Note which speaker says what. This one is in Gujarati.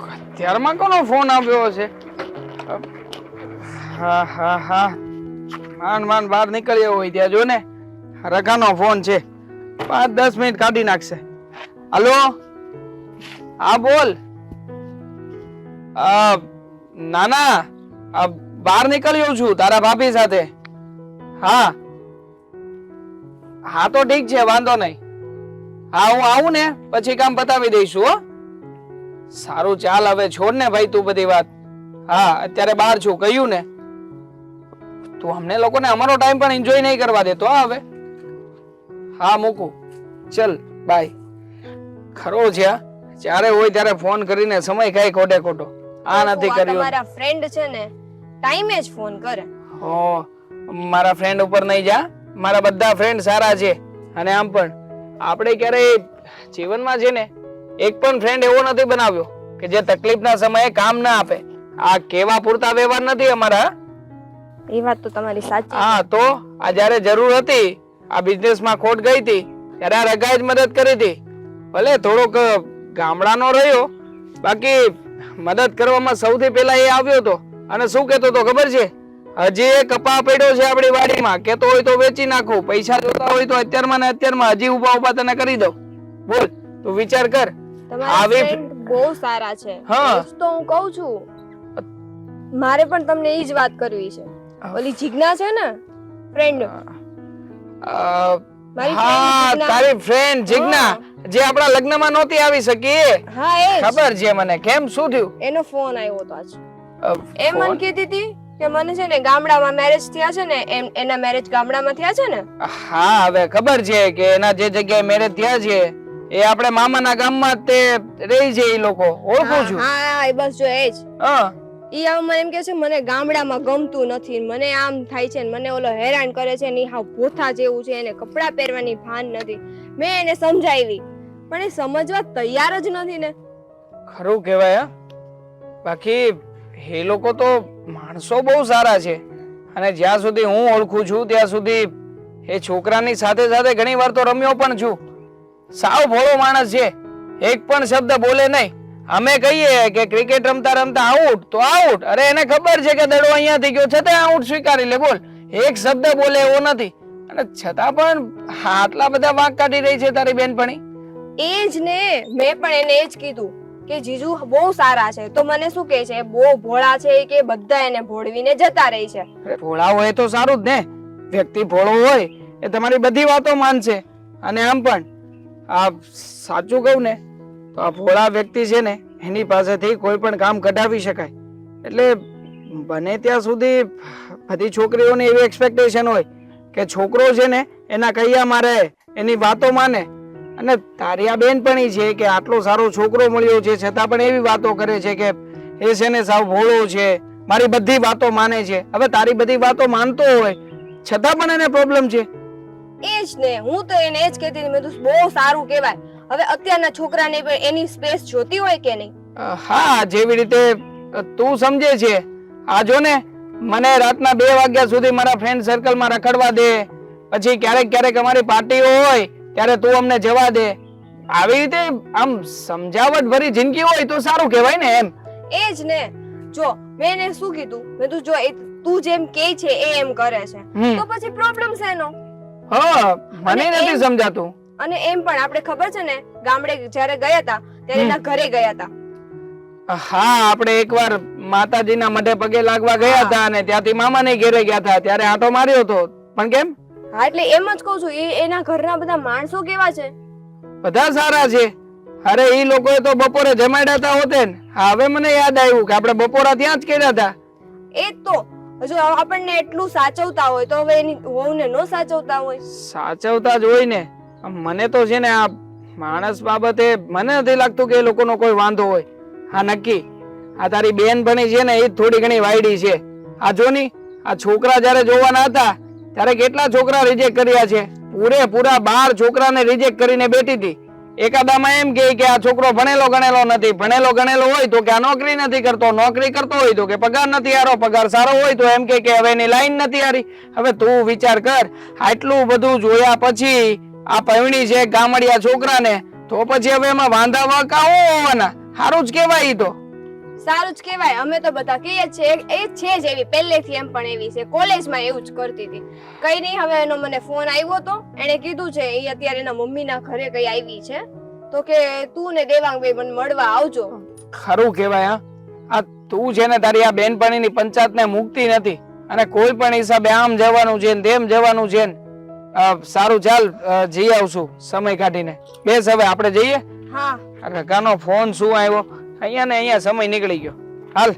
Speaker 1: અત્યારમાં કોનો ફોન આવ્યો છે? હા હા હા, માંડ બહાર નીકળ્યો હોય ત્યાં જો ને રકાનો ફોન છે. 5-10 મિનિટ કાઢી નાખશે. હલો, હા બોલ. નાના બહાર નીકળ્યો છું તારા ભાભી સાથે. હા હા તો ઠીક છે, વાંધો નહીં. હા હું આવું ને પછી કામ પતાવી દઈશું. હો સારું, ચાલ હવે છોડ ને ભાઈ તું બધી વાત. હા અત્યારે બહાર છું કહ્યું ને. તું અમને લોકોને અમારો ટાઈમ પણ એન્જોય નહીં કરવા દેતો. હવે હા મૂકું, ચલ બાય. ખરો છે, જ્યારે હોય ત્યારે ફોન કરીને સમય કઈ ખોટે ખોટો. આ નથી કર્યું.
Speaker 2: તમારા ફ્રેન્ડ છે ને ટાઈમે જ ફોન કરે.
Speaker 1: હો, મારા ફ્રેન્ડ ઉપર નહીં જા. મારા બધા ફ્રેન્ડ સારા છે. અને આમ પણ આપણે ક્યારેય જીવનમાં છે ને એક પણ ફ્રેન્ડ એવો નથી બનાવ્યો કે જે તકલીફના સમયે કામ ના આપે. આ કેવા પૂરતા વ્યવહાર નથી અમારા.
Speaker 2: એ વાત તો તમારી સાચી.
Speaker 1: હા તો આ જ્યારે જરૂર હતી, આ બિઝનેસમાં ખોટ ગઈ હતી ત્યારે આ રગાએ જ મદદ કરી હતી. ભલે થોડોક ગામડાનો રહ્યો, બાકી મદદ કરવામાં સૌથી પહેલા એ આવ્યો હતો. અને શું કહેતો હતો ખબર છે? હજી એ કપા પડ્યો છે આપણી વાડીમાં, કેતો હોય તો વેચી નાખો, પૈસા જોતા હોય તો અત્યારમાં ને અત્યારમાં હજી ઉભા તને કરી દઉં. બોલ, તું વિચાર કર.
Speaker 2: તમારા ફ્રેન્ડ બહુ સારા છે.
Speaker 1: હા
Speaker 2: તો હું કહું છું, મારે પણ તમને ઈ જ વાત કરવી છે. ઓલી જીજ્ઞા છે ને ફ્રેન્ડ,
Speaker 1: હા તારી ફ્રેન્ડ જીજ્ઞા, જે આપણા લગ્નમાં નહોતી આવી શકી.
Speaker 2: હા એ
Speaker 1: ખબર છે મને. કેમ, શું થયું?
Speaker 2: એનો ફોન આવ્યો હતો આજ. એ મને કહેતી હતી કે મને છે ને ગામડામાં મેરેજ થયા છે ને, એના મેરેજ ગામડામાં થયા છે ને.
Speaker 1: હા હવે ખબર છે કે એના જે જગ્યાએ મેરેજ થયા છે એ આપણે મામાના ગામમાં તે રહી છે. એ લોકો ઓળખું છું.
Speaker 2: હા એ બસ જો એ જ.
Speaker 1: હા
Speaker 2: ઈ આમ એમ કે છે મને ગામડામાં ગમતું નથી, મને આમ થાય છે, મને ઓલો હેરાન કરે છે ને હાવ ભૂથા જેવું છે, એને કપડા પહેરવાની ભાન નથી. મેં એને સમજાવી પણ એ સમજવા તૈયાર જ નથી ને.
Speaker 1: ખરું કહેવાય. બાકી એ લોકો તો માણસો બહુ સારા છે. અને જ્યાં સુધી હું ઓળખું છું ત્યાં સુધી એ છોકરાની સાથે સાથે ઘણી વાર તો રમ્યો પણ છું. સાવ ભોળો માણસ છે, એક પણ શબ્દ બોલે નહીં. અમે કહીએ કે ક્રિકેટ રમતા રમતા આઉટ તો આઉટ, અરે એને ખબર છે કે દડો અહીંયાથી ગયો છતાં આઉટ સ્વીકારી લે. બોલ, એક શબ્દ બોલે એવો નથી. અને છતાં પણ આટલા બધા વાંક કાઢી રહી છે તારી બેનપણી.
Speaker 2: એ જ ને, મેં પણ એને એ જ કીધું કે જીજુ બહુ સારા છે. તો મને શું કહે છે, બહુ ભોળા છે કે બધા એને ભોળવીને જતા રહી છે.
Speaker 1: ભોળા હોય તો સારું જ ને. વ્યક્તિ ભોળો હોય એ તમારી બધી વાતો માનશે. અને આમ પણ આ સાચું કહું ને તો આ ભોળા વ્યક્તિ છે ને એની પાસેથી કોઈ પણ કામ કઢાવી શકાય. એટલે બને ત્યાં સુધી બધી છોકરીઓને એવી એક્સપેક્ટેશન હોય કે છોકરો છે ને એના કૈયામાં રહે, એની વાતો માને. અને તારી આ બેનપણી છે કે આટલો સારો છોકરો મળ્યો છે છતાં પણ એવી વાતો કરે છે કે એ છે ને સાવ ભોળો છે, મારી બધી વાતો માને છે. હવે તારી બધી વાતો માનતો હોય છતાં પણ એને પ્રોબ્લેમ છે.
Speaker 2: એ જ ને, હું તો એને એ જ કહેતી હતી, મેં તો બહુ સારું કહેવાય. હવે અત્યારના છોકરાને એની સ્પેસ જોતી હોય કે નહીં?
Speaker 1: હા, જેવી રીતે તું સમજે છે. આ જો ને, મને રાતના 2 વાગ્યા સુધી મારા ફ્રેન્ડ સર્કલમાં રખડવા દે, પછી ક્યારેક અમારી પાર્ટીઓ હોય ત્યારે તું અમને જવા દે. આવી રીતે આમ સમજાવટ ભરી જિંદગી હોય તો સારું કહેવાય ને એમ.
Speaker 2: એ જ ને, જો મેં એને શું કીધું, મેં તું જો તું જેમ કહે છે એ એમ કરે છે તો પછી પ્રોબ્લેમ છે એનો.
Speaker 1: હા, મને નથી સમજાતું.
Speaker 2: અને એમ પણ આપણે ખબર છે ને ગામડે જ્યારે ગયા હતા ત્યારે એના ઘરે ગયા હતા.
Speaker 1: હા, આપણે એકવાર માતાજીના મઢે પગે લાગવા ગયા હતા અને ત્યાંથી મામાને ઘરે ગયા હતા ત્યારે આંટો માર્યો હતો. પણ કેમ?
Speaker 2: હા, એટલે એમ જ કહું છું, એના ઘરના બધા માણસો કેવા છે?
Speaker 1: બધા સારા છે. અરે ઈ લોકોએ તો બપોરે જમાડ્યા હતા હોતે ને. હવે મને યાદ આવ્યું કે આપણે બપોરા ત્યાં જ કર્યા હતા.
Speaker 2: એ તો જો આપણને એટલું સાચવતા હોય તો હવે એની વહુને ન સાચવતા હોય?
Speaker 1: સાચવતા જ હોય ને. મને તો છે ને આ માણસ બાબતે મને નથી લાગતું કે એ લોકોનો કોઈ વાંધો હોય. હા નક્કી આ તારી બેનપણી છે ને એ થોડી ઘણી વાયડી છે. આ જોની, આ છોકરા જયારે જોવાના હતા ત્યારે કેટલા છોકરા રિજેક્ટ કર્યા છે. પૂરેપૂરા 12 છોકરાને રિજેક્ટ કરીને બેઠી હતી. એકાદામાં એમ કે આ છોકરો ભણેલો ગણેલો નથી, ભણેલો ગણેલો હોય તો કે આ નોકરી નથી કરતો, નોકરી કરતો હોય તો કે પગાર નથી હારો, પગાર સારો હોય તો એમ કે હવે એની લાઈન નથી હારી. હવે તું વિચાર કર, આટલું બધું જોયા પછી આ પૈણી છે ગામડિયા છોકરાને, તો પછી હવે એમાં વાંધા વાંકા હોવાના. હારું જ કહેવાય. તો
Speaker 2: સારું જ કહેવાય. અમે તો બધા કહીએ જ છે એ છે જ એવી, પહેલેથી એમ પણ એવી છે. કોલેજમાં એવું જ કરતી હતી. કઈ નહીં, હવે એનો મને ફોન આવ્યો તો એણે કીધું છે એ અત્યારે એના મમ્મીના ઘરે કઈ આવી છે, તો કે તું ને દેવાંગભાઈ મને મળવા આવજો.
Speaker 1: ખરું કહેવાય. હા, આ તું છે ને તારી આ બેનપણીની પંચાયતને મુકતી નથી અને કોઈ પણ હિસાબે આમ જવાનું છે ને તેમ જવાનું છે ને. સારું ચાલ, જઈ આવશું સમય કાઢીને. બેસ હવે આપણે જઈએ.
Speaker 2: હા
Speaker 1: કાનો ફોન શું આવ્યો, અહીંયા ને અહીંયા સમય નીકળી ગયો. હાલ.